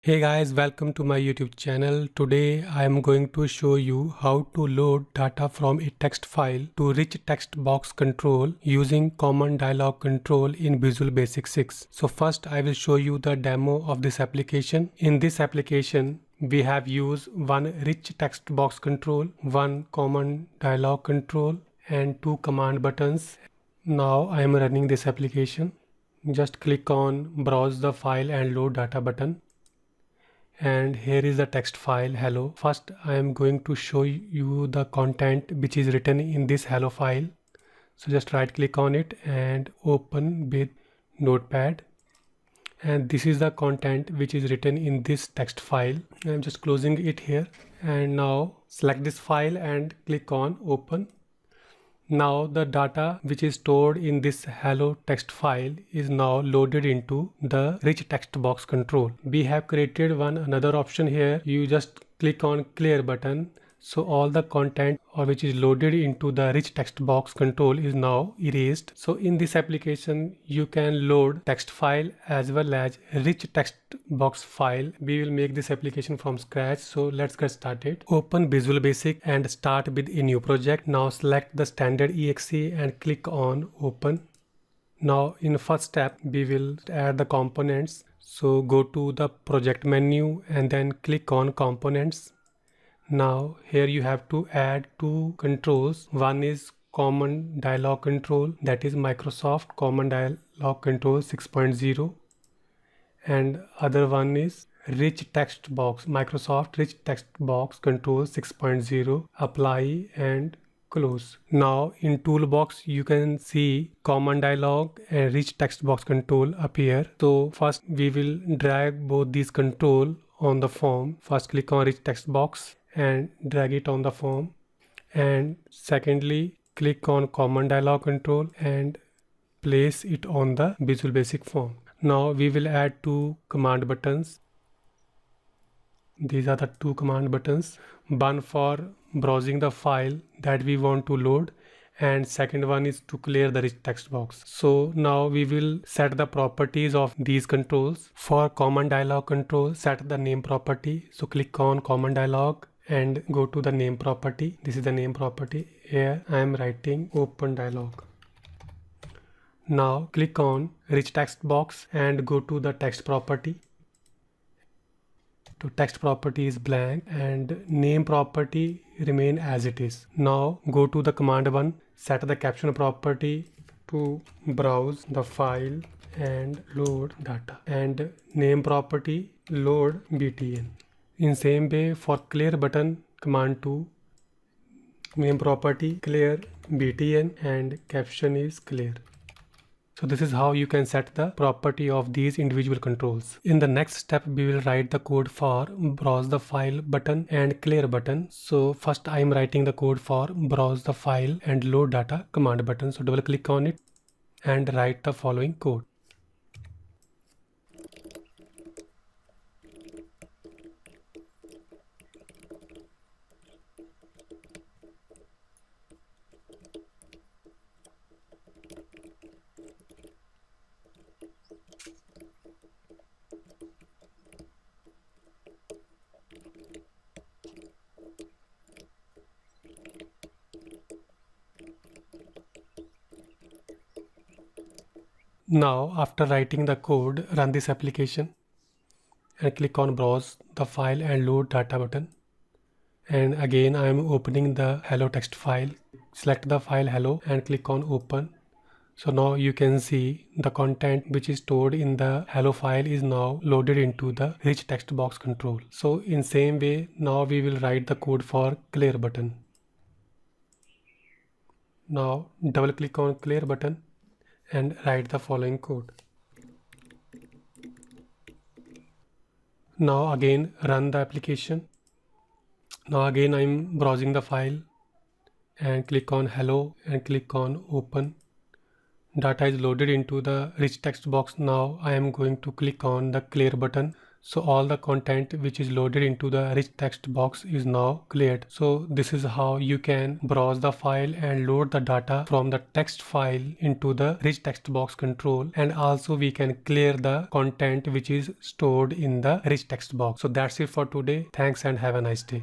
Hey guys, welcome to my YouTube channel. Today I am going to show you how to load data from a text file to rich text box control using Common Dialog Control in Visual Basic 6. So first I will show you the demo of this application. In this application, we have used one rich text box control, one common dialog control and two command buttons. Now I am running this application. Just click on browse the file and load data button. And here is the text file hello. First I am going to show you the content which is written in this hello file. So just right click on it and open with notepad, and this is the content which is written in this text file. I'm just closing it here, and now select this file and click on open. Now the data which is stored in this hello text file is now loaded into the rich text box control. We have created another option here. You just click on clear button. So all the content which is loaded into the rich text box control is now erased. So in this application you can load text file as well as rich text box file. We will make this application from scratch. So let's get started. Open Visual Basic and start with a new project. Now select the standard exe and click on open. Now in first step we will add the components. So go to the project menu and then click on components. Now here you have to add two controls. One is Common Dialog Control, that is Microsoft Common Dialog Control 6.0, and other one is Rich Text Box, Microsoft Rich Text Box Control 6.0. Apply and close. Now in toolbox you can see Common Dialog and Rich Text Box Control appear. So first we will drag both these control on the form. First click on Rich Text Box and drag it on the form, and secondly click on Common Dialog Control and place it on the Visual Basic form. Now we will add two command buttons. These are the two command buttons, one for browsing the file that we want to load, and second one is to clear the rich text box. So now we will set the properties of these controls. For Common Dialog Control, set the name property. So click on Common Dialog and go to the name property. This is the name property. Here I am writing open dialog. Now click on rich text box and go to the text property. To text property is blank and name property remain as it is. Now go to the command one, set the caption property to browse the file and load data, and name property load btn. In same way for clear button, command 2, name property clear btn and caption is clear. So this is how you can set the property of these individual controls. In the next step we will write the code for browse the file button and clear button. So first I am writing the code for browse the file and load data command button. So double click on it and write the following code. Now after writing the code, run this application and click on browse the file and load data button. And again I am opening the hello text file. Select the file hello and click on open. So now you can see the content which is stored in the hello file is now loaded into the rich text box control. So in same way now we will write the code for clear button. Now double click on clear button and write the following code. Now again run the application. Now again I'm browsing the file and click on hello and click on open. Data is loaded into the rich text box. Now I am going to click on the clear button. So all the content which is loaded into the rich text box is now cleared. So this is how you can browse the file and load the data from the text file into the rich text box control, and also we can clear the content which is stored in the rich text box. So that's it for today. Thanks and have a nice day.